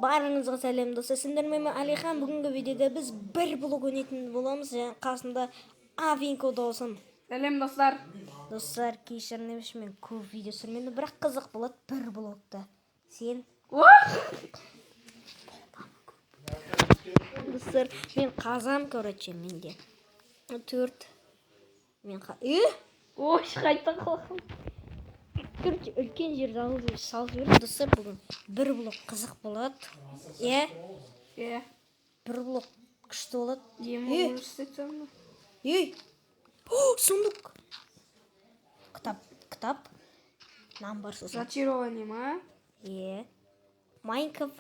Барыңызға сәлем достар. Сендермен Алихан. Бүгінгі видеода біз бір блок ойнайтын боламыз. Және қасында Awinko досым. Сәлем достар. Достар, кешіріңіз, мен көп видео түсірмедім, бірақ қызық болады бір блокта. Сен достар, мен қазам, короче, менде 4. Мен Ой, қайта қалқым. Короче, үлкен жерді салып жібердім. Достар, бүгін бір блок қызық болады. Бір блок күшті болады. Сундук. Кітап. Нам бар сосын. Зачарование ма? Майнкрафт.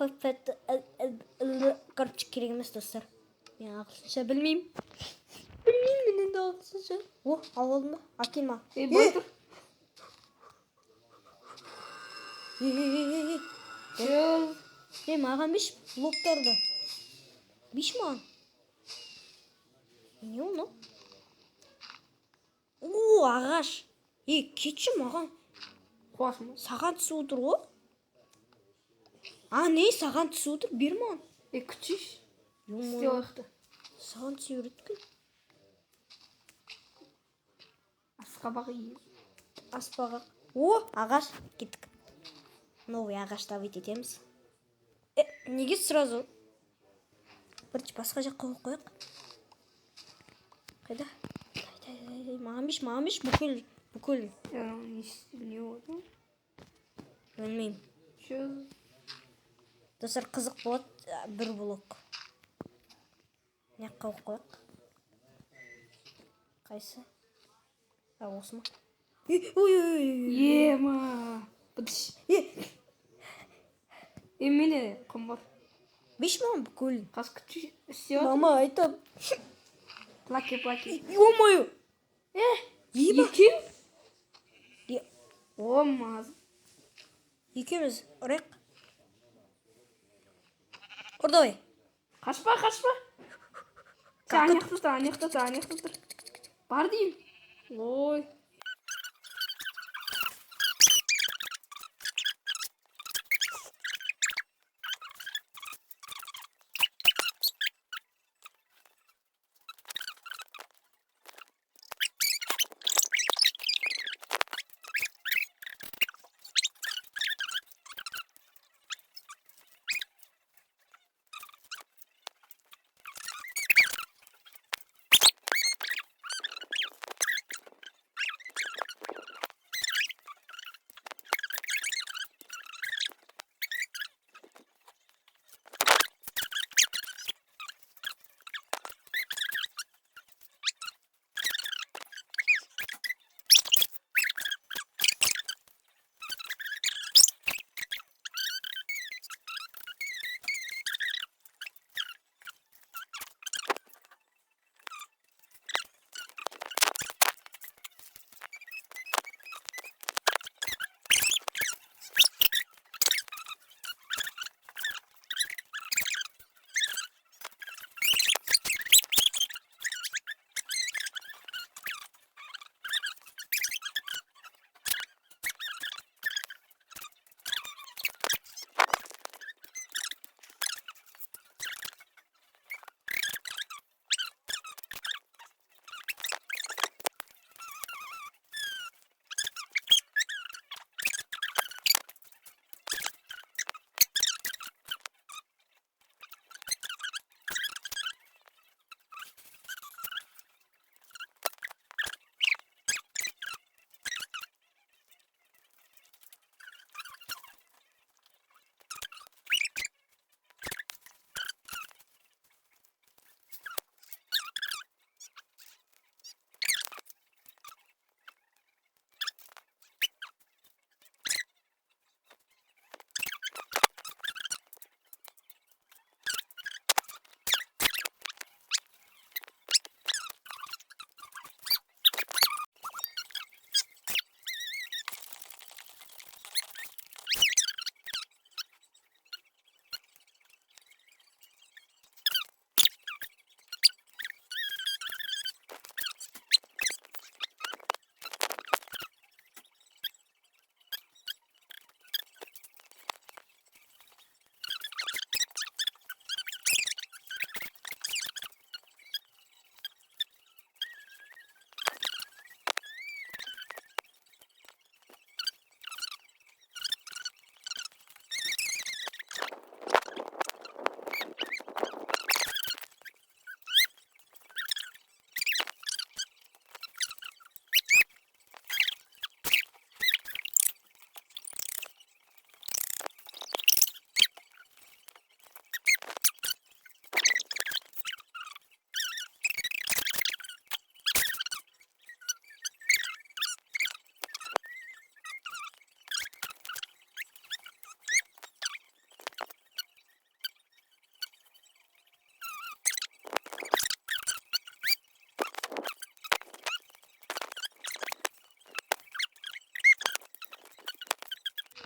Короче, керек емес достар. Мен ағылшынша білмеймін. Мен енді ағылшынша. Алып алдым ба? Әкелма. Бой тұр. Маған беш блоктарды. Беш маған. Не оны? Ағаш. Кетші маған. Қуасың ба? Саған түсіп отыр ғой. Не, саған түсіп отыр, бер маған. Күтшіш. Істе ояқты. Саған түсіп өреткен. Асқабағы ей. Аспаға. Ағаш. Кеттік. Новый ағаш табит етеміз. Неге сразу? Бірінші басқа жаққа қойып қойық. Қайда? Маған беш, бүкіл. Не oldu? Білмеймін. Достар, қызық болады, бір блок. Не қойып қойық? Қайсы? Осы ма? Ема. Еміне кім бар? Беш маған бүкіл. Қас күтшіш. Істе Мама, айтам. Плаки. Ё-моё! Екеу? Маз. Екеуміз ұрайық. Ұрдавай. Қашпа. Аяқты тұр. Бар дейм. Ой.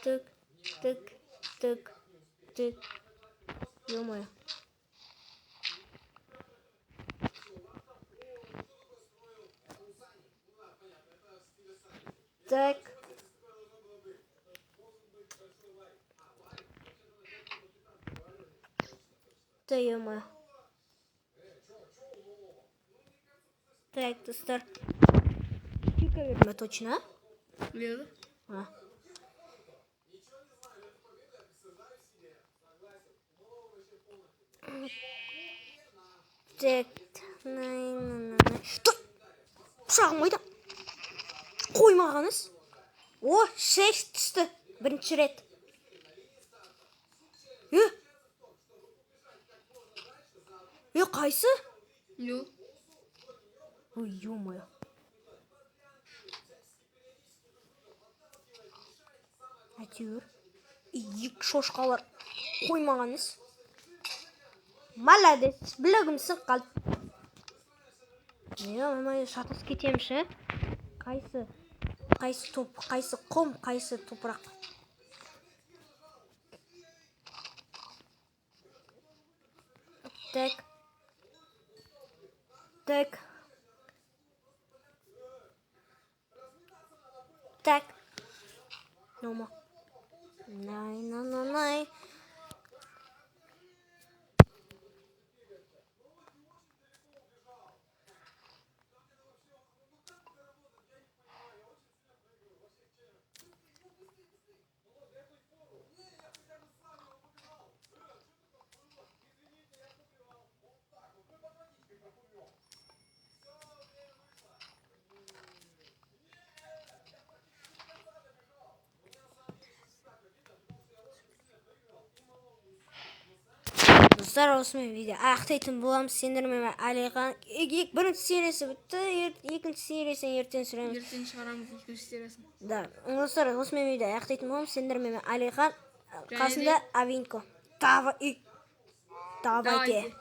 тік, тік, тік, тік. Ё-моё. Так. Да ё-моё. Так, достар. Сколько верно точно? Верно. А. Так. Стой! Пышағым қайда? Қоймағаныз? О, 6 түсті. Бірінші рет. Қайсы? Yok. Ой, ё-моё. Әйтеуір. Екі шошқалар қоймағаныз. Молодец. Білігім сынып қалды. Ё-моё, шатыс кетемші. Қайсы топ, қайсы құм, қайсы топырақ. Так. Так. Так. Нома. Най. Достар, осымен видео аяқтайтын боламыз. Сендермен Алихан. Бірінші сериясы бітті, екінші сериясын ертең түсіреміз. Ертең шығарамыз екінші сериясын. Да, достар, осымен видео аяқтайтын боламыз. Сендермен Алихан, қасында Awinko. Давайте.